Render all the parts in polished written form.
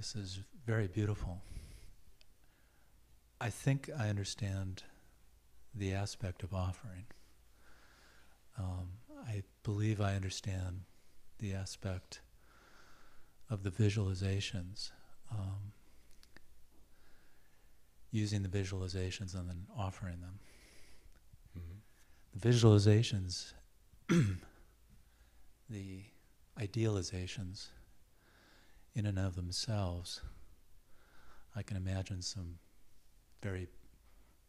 practice is very beautiful. I think I understand the aspect of offering. I believe I understand the aspect of the visualizations, using the visualizations and then offering them. Mm-hmm. The visualizations, the idealizations in and of themselves, I can imagine some very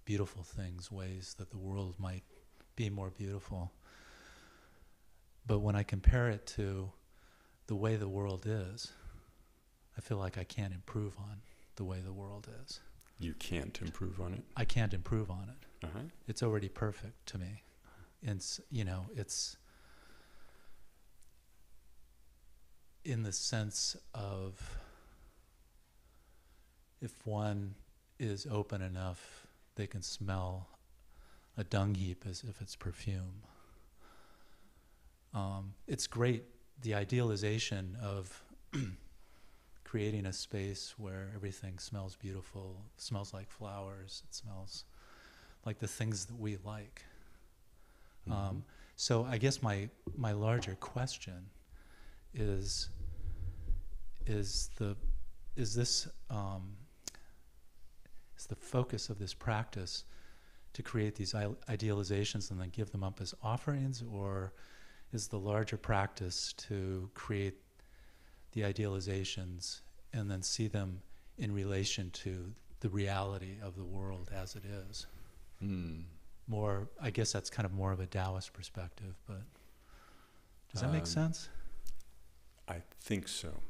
beautiful things, ways that the world might be more beautiful. But when I compare it to the way the world is, I feel like I can't improve on the way the world is. You can't improve on it? I can't improve on it. Uh-huh. It's already perfect to me. It's, it's in the sense of if one is open enough, they can smell a dung heap as if it's perfume. It's great, the idealization of creating a space where everything smells beautiful, smells like flowers, it smells like the things that we like. Mm-hmm. So I guess my larger question is the focus of this practice to create these idealizations and then give them up as offerings, or is the larger practice to create the idealizations and then see them in relation to the reality of the world as it is? More, I guess that's kind of more of a Taoist perspective, but does that make sense? I think so.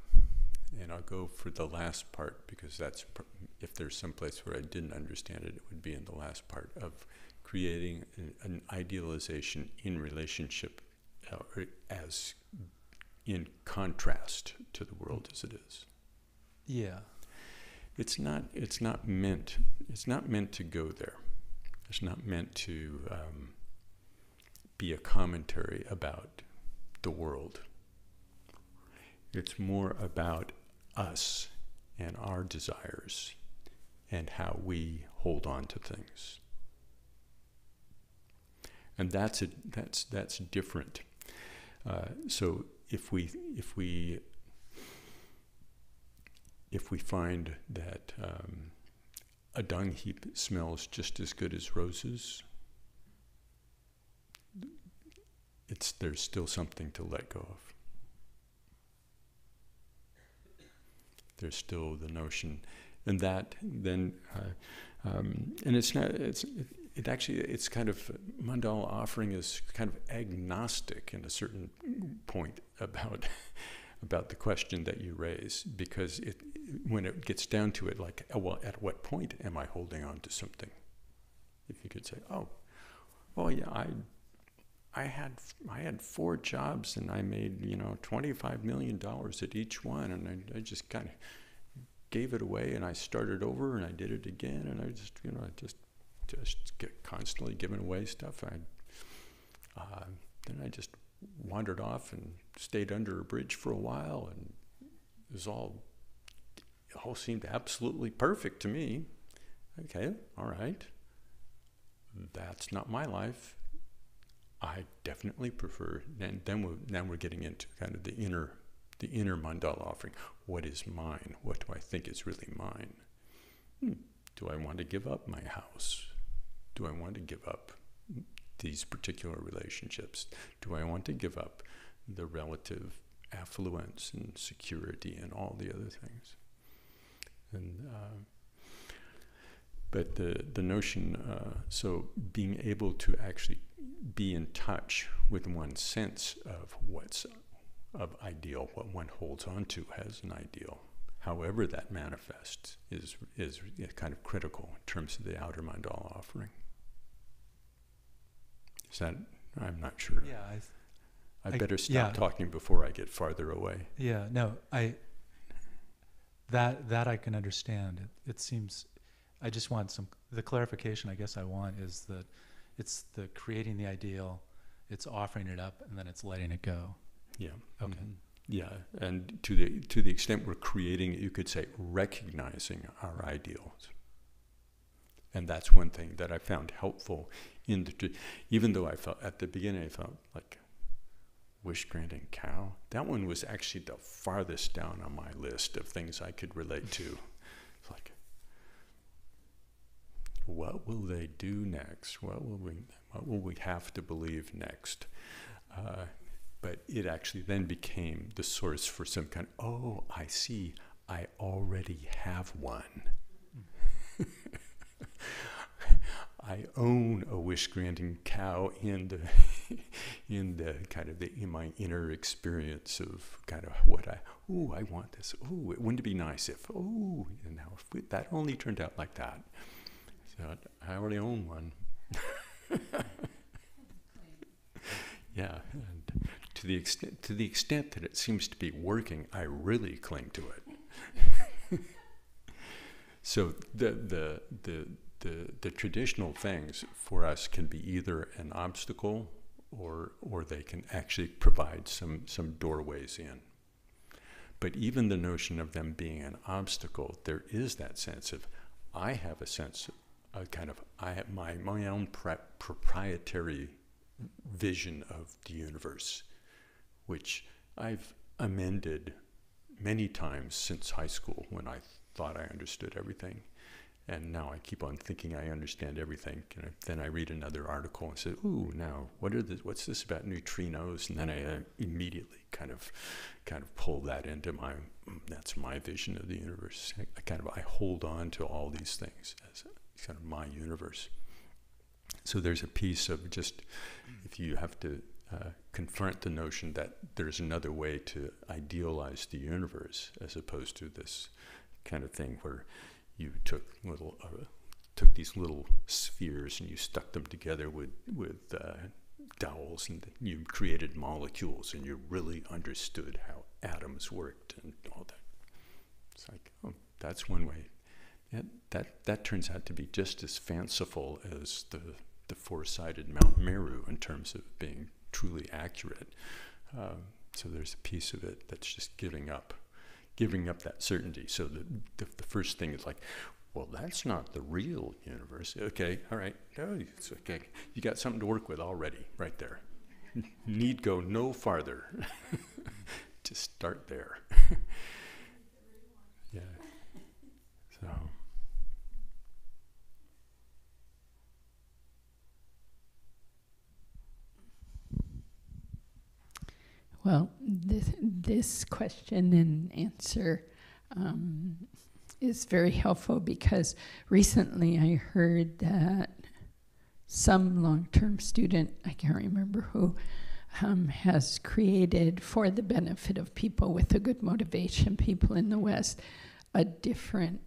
And I'll go for the last part, because that's, if there's some place where I didn't understand it, it would be in the last part of creating an idealization in relationship as in contrast to the world as it is. Yeah. It's not meant to go there. It's not meant to be a commentary about the world. It's more about us and our desires and how we hold on to things. And that's different. So if we find that a dung heap smells just as good as roses, there's still something to let go of. There's still the notion, and that then, and it's not. It's kind of, mandala offering is kind of agnostic in a certain point about the question that you raise, because when it gets down to it, like, well, at what point am I holding on to something? If you could say, oh yeah, I had 4 jobs and I made $25 million at each one, and I just kind of gave it away, and I started over and I did it again, and I just get constantly giving away stuff. Then I just wandered off and stayed under a bridge for a while, and it all seemed absolutely perfect to me. Okay, all right. That's not my life. I definitely prefer, and now we're getting into kind of the inner mandala offering. What is mine? What do I think is really mine? Do I want to give up my house? Do I want to give up these particular relationships? Do I want to give up the relative affluence and security and all the other things? And but the notion, so being able to actually be in touch with one's sense of what's of ideal, what one holds on to as an ideal, however that manifests, is kind of critical in terms of the outer mandala offering. Is that? I'm not sure. Yeah, I better stop talking before I get farther away. Yeah, no, that I can understand. It seems, I just want the clarification I guess I want is that it's the creating the ideal, it's offering it up, and then it's letting it go. Yeah. Okay. Yeah, and to the extent we're creating, you could say, recognizing our ideals. And that's one thing that I found helpful in even though I felt at the beginning, I felt like wish granting cow. That one was actually the farthest down on my list of things I could relate to. It's like, what will they do next? What will we have to believe next? But it actually then became the source for some kind of, oh, I see, I already have one. I own a wish-granting cow in my inner experience of kind of what I want this. Oh, wouldn't it be nice if? Oh, and now if that only turned out like that. So I already own one. Yeah, and to the extent that it seems to be working, I really cling to it. So the traditional things for us can be either an obstacle or they can actually provide some doorways in. But even the notion of them being an obstacle, there is that sense of, I have a sense of I have my own proprietary vision of the universe, which I've amended many times since high school when I thought I understood everything. And now I keep on thinking I understand everything. And then I read another article and say, ooh, now what's this about neutrinos? And then I immediately kind of pull that into that's my vision of the universe. I hold on to all these things as kind of my universe. So there's a piece of just, if you have to confront the notion that there's another way to idealize the universe as opposed to this kind of thing where you took these little spheres and you stuck them together with dowels, and you created molecules, and you really understood how atoms worked and all that. It's like, oh, that's one way. That turns out to be just as fanciful as the four-sided Mount Meru in terms of being truly accurate. So there's a piece of it that's just giving up that certainty. So the first thing is like, well, that's not the real universe. Okay, all right, no, it's okay. You got something to work with already, right there. Need go no farther. Just start there. Yeah. So. Well, this question and answer is very helpful, because recently I heard that some long-term student, I can't remember who, has created, for the benefit of people with a good motivation, people in the West, a different,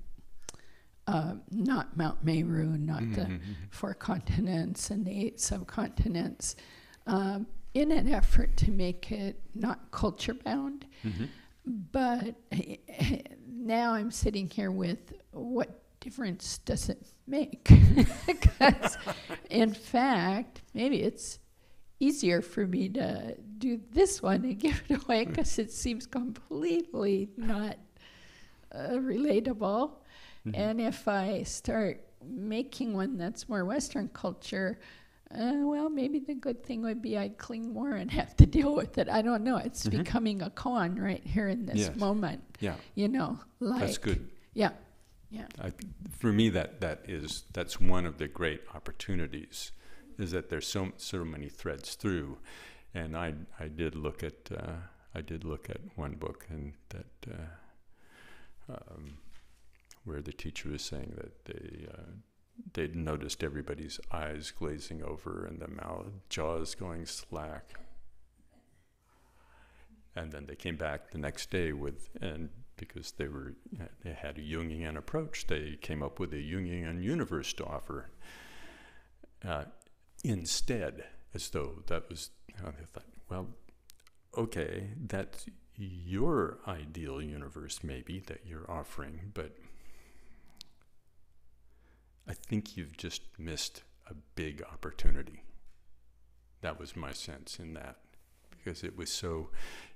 not Mount Meru, not the 4 continents and the 8 subcontinents, in an effort to make it not culture bound. But now I'm sitting here with, what difference does it make? Because in fact, maybe it's easier for me to do this one and give it away, because it seems completely not relatable. And if I start making one that's more Western culture, well, maybe the good thing would be I cling more and have to deal with it. I don't know. It's becoming a con right here in this moment. Yeah. You know, like. That's good. Yeah. Yeah. For me, that's one of the great opportunities, is that there's so many threads through. And I did look at one book, and that where the teacher was saying that they'd noticed everybody's eyes glazing over and the jaws going slack. And then they came back the next day because they had a Jungian approach, they came up with a Jungian universe to offer instead, as though that was, they thought, well, okay, that's your ideal universe maybe that you're offering, but I think you've just missed a big opportunity. That was my sense in that, because it was so,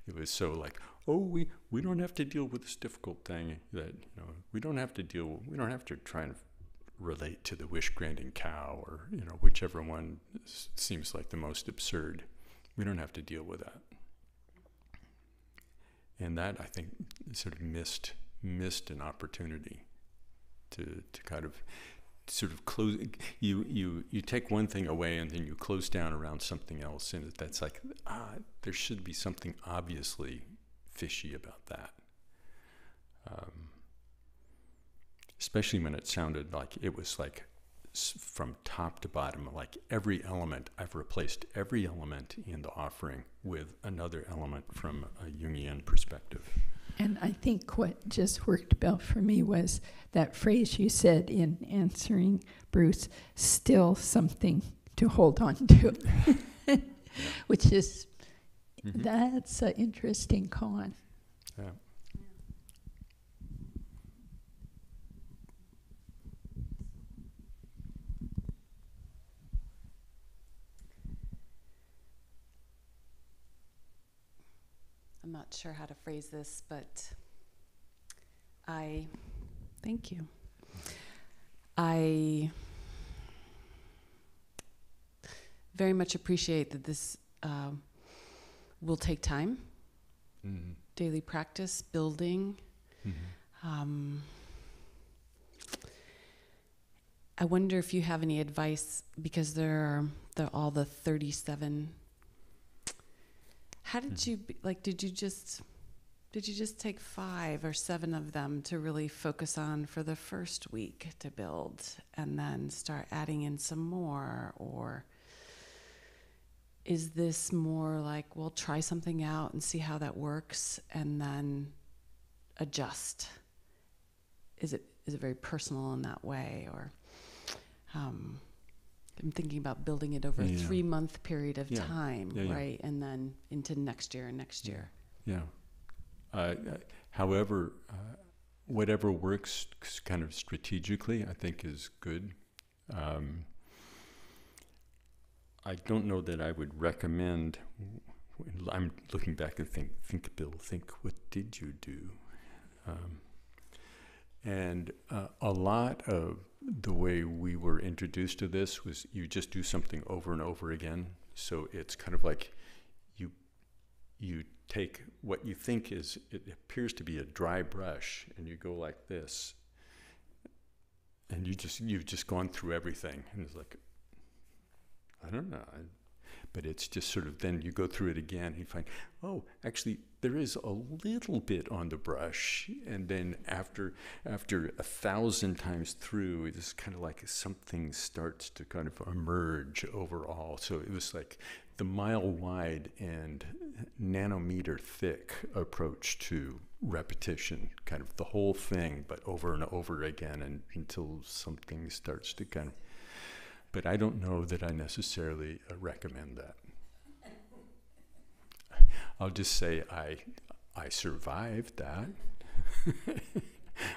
it was so like, oh, we don't have to deal with this difficult thing that, we don't have to try and relate to the wish-granting cow, or, whichever one seems like the most absurd. We don't have to deal with that. And that, I think, sort of missed an opportunity to kind of sort of close. You take one thing away and then you close down around something else, and that's like, there should be something obviously fishy about that. Especially when it sounded like it was like from top to bottom, like every element, I've replaced every element in the offering with another element from a Jungian perspective. And I think what just worked, Bill, for me was that phrase you said in answering Bruce, still something to hold on to, which is, that's an interesting con. Yeah. I'm not sure how to phrase this, but thank you. I very much appreciate that this will take time, daily practice, building. I wonder if you have any advice, because there are all the 37. How did you did you just take 5 or 7 of them to really focus on for the first week to build, and then start adding in some more? Or is this more like, we'll try something out and see how that works and then adjust? Is it very personal in that way? Or I'm thinking about building it over a 3-month period of time, right? And then into next year and next year. Yeah. However, whatever works kind of strategically, I think is good. I don't know that I would recommend. I'm looking back and think, Bill, what did you do? And a lot of the way we were introduced to this was you just do something over and over again. So it's kind of like you take what you think it appears to be a dry brush, and you go like this, and you've just gone through everything, and it's like, I don't know. But it's just sort of, then you go through it again, and you find, oh, actually, there is a little bit on the brush. And then after 1,000 times through, it's kind of like something starts to kind of emerge overall. So it was like the mile-wide and nanometer-thick approach to repetition, kind of the whole thing, but over and over again, and until something starts to kind of... But I don't know that I necessarily recommend that. I'll just say I survived that.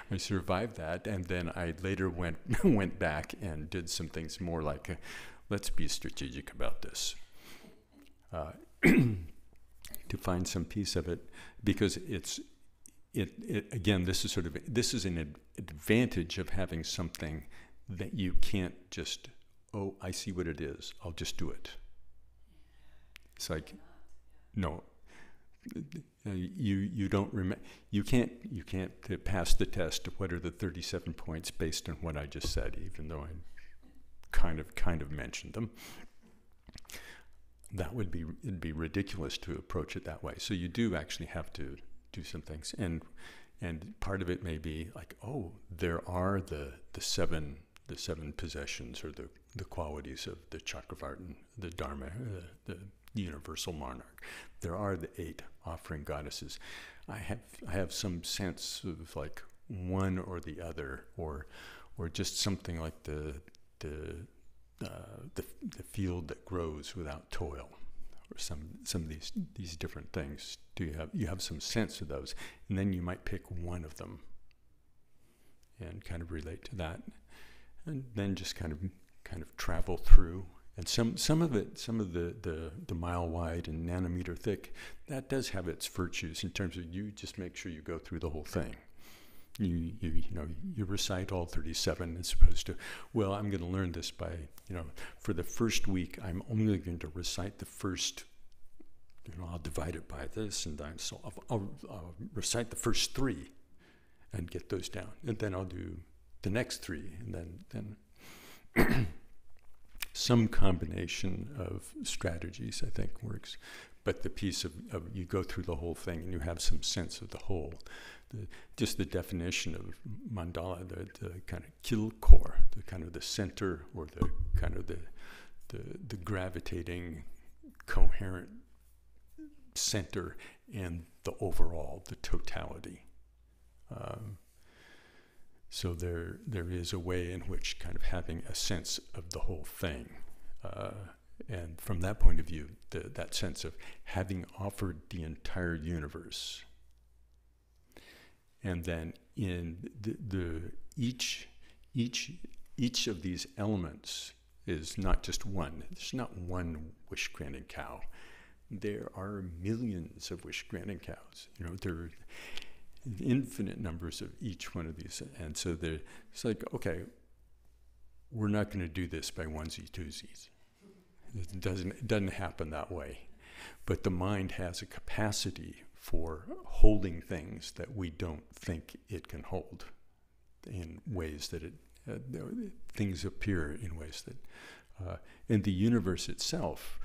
I survived that, and then I later went back and did some things more like, let's be strategic about this, to find some piece of it, because it again, this is an advantage of having something that you can't just, oh, I see what it is, I'll just do it. It's like, no, you don't remember, you can't pass the test of what are the 37 points based on what I just said, even though I kind of mentioned them. It'd be ridiculous to approach it that way. So you do actually have to do some things, and part of it may be like, oh, there are the seven possessions, or the qualities of the Chakravartin, the Dharma, the universal monarch. There are the 8 offering goddesses. I have some sense of like one or the other, or just something like the field that grows without toil, or some of these different things. You have some sense of those, and then you might pick one of them and kind of relate to that, and then just kind of travel through And some of the mile wide and nanometer thick, that does have its virtues in terms of you just make sure you go through the whole thing. You recite all 37 as opposed to, well, I'm going to learn this by, for the first week, I'm only going to recite the first, I'll divide it by this, and so I'll recite the first 3 and get those down. And then I'll do the next 3, and then some combination of strategies, I think, works. But the piece of you go through the whole thing and you have some sense of the whole. Just the definition of mandala, the kind of kill core, the kind of the center, or the kind of the gravitating, coherent center, and the overall, the totality. So there is a way in which kind of having a sense of the whole thing, and from that point of view, that sense of having offered the entire universe, and then in each of these elements is not just one. There's not one wish-granting cow. There are millions of wish-granting cows. There are infinite numbers of each one of these, and so it's like, okay, we're not going to do this by onesie twosies. It doesn't happen that way. But the mind has a capacity for holding things that we don't think it can hold, in ways that things appear in ways that, in the universe itself,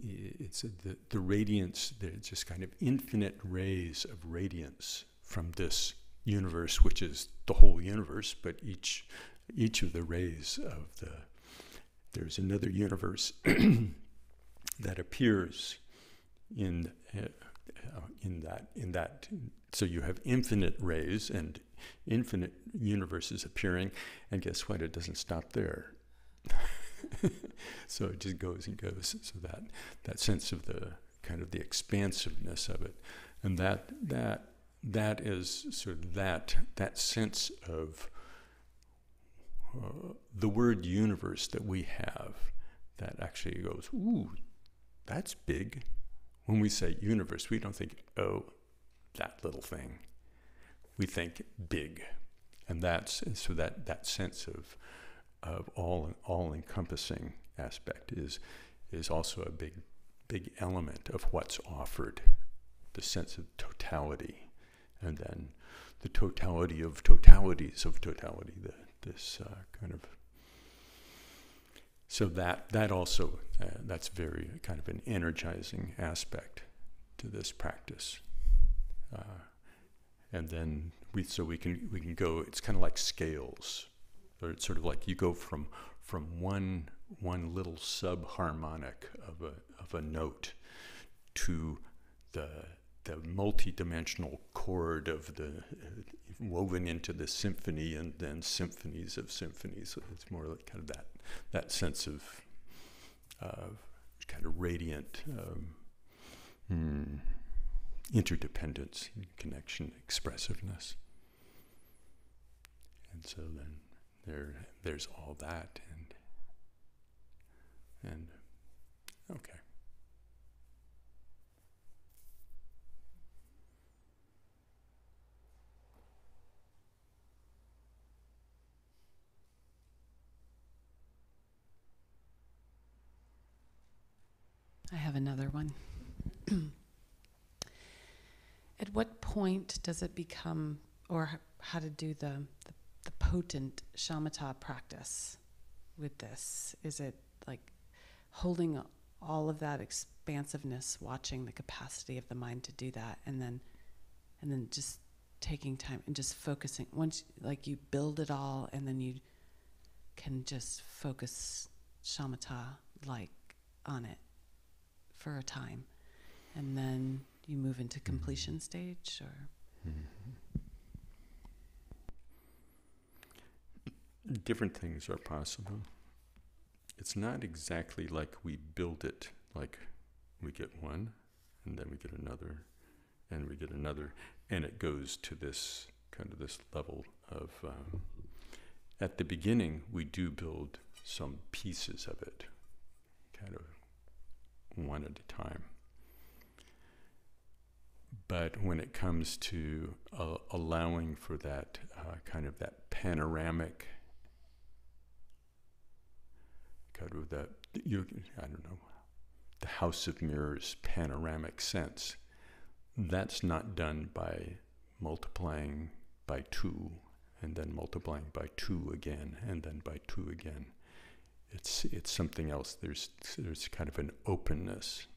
it's the radiance, there's just kind of infinite rays of radiance from this universe, which is the whole universe, but each of the rays of there's another universe that appears in that. So you have infinite rays and infinite universes appearing, and guess what? It doesn't stop there. So it just goes and goes. So that sense of the kind of the expansiveness of it, and that is sort of that sense of the word universe that we have, that actually goes, ooh, that's big. When we say universe, we don't think, oh, that little thing. We think big, and so that sense of all-encompassing aspect is also a big element of what's offered, the sense of totality, and then the totality of totalities of totality, this kind of. So that also, that's very kind of an energizing aspect to this practice. And then we can go, it's kind of like scales. Or it's sort of like you go from one little subharmonic of a note to the multi-dimensional chord of the woven into the symphony, and then symphonies of symphonies. So it's more like kind of that sense of kind of radiant interdependence, connection, expressiveness. And so then there's all that, and okay. I have another one. At what point does it become, or how to do the potent shamatha practice with this? Is it like holding all of that expansiveness, watching the capacity of the mind to do that, and then just taking time and just focusing? Once like you build it all, and then you can just focus shamatha like on it for a time, and then you move into completion stage, or different things are possible. It's not exactly like we build it, like we get one, and then we get another, and we get another, and it goes to this kind of this level of. At the beginning, we do build some pieces of it. kind of one at a time. But when it comes to allowing for that kind of that panoramic, kind of that, I don't know, the House of Mirrors panoramic sense, that's not done by multiplying by 2 and then multiplying by 2 again and then by 2 again. It's something else. There's kind of an openness.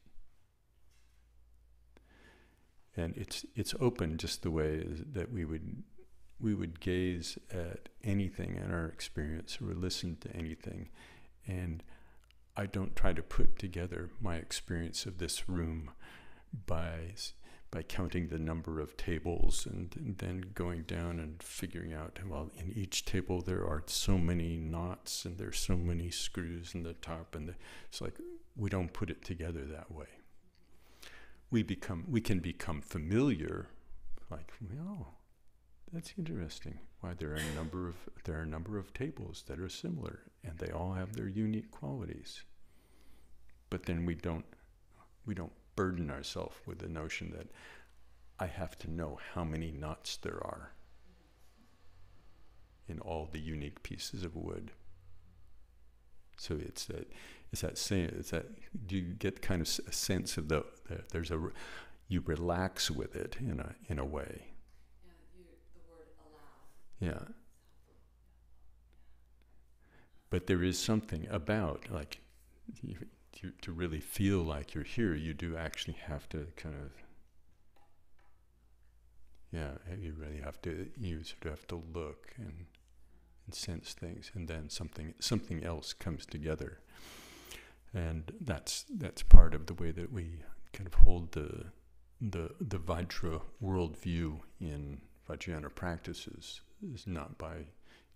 And it's open just the way that we would gaze at anything in our experience or listen to anything. And I don't try to put together my experience of this room by counting the number of tables and then going down and figuring out, well, in each table there are so many knots and there's so many screws in the top, and it's like we don't put it together that way. We can become familiar, like, oh, that's interesting. Why there are a number of tables that are similar, and they all have their unique qualities. But then we don't burden ourselves with the notion that I have to know how many knots there are in all the unique pieces of wood. So do you get kind of a sense of you relax with it in a way. Yeah, the word allow. Yeah. But there is something about, like, to really feel like you're here, you do actually have to kind of, you really have to, you sort of have to look and sense things, and then something else comes together. And that's part of the way that we kind of hold the Vajra worldview in Vajrayana practices, is not by,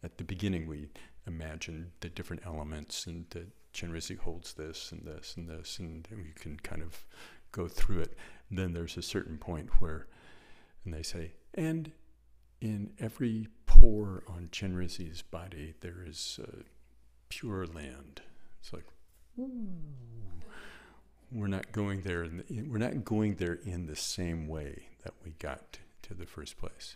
at the beginning we imagine the different elements, and that Chenrezig holds this and this and this, and we can kind of go through it. And then there's a certain point where, and they say, and in every pore on Chenrezig's body there is pure land. It's like, ooh. We're not going there. We're not going there in the same way that we got to the first place.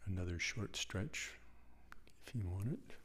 Another short stretch, if you want it.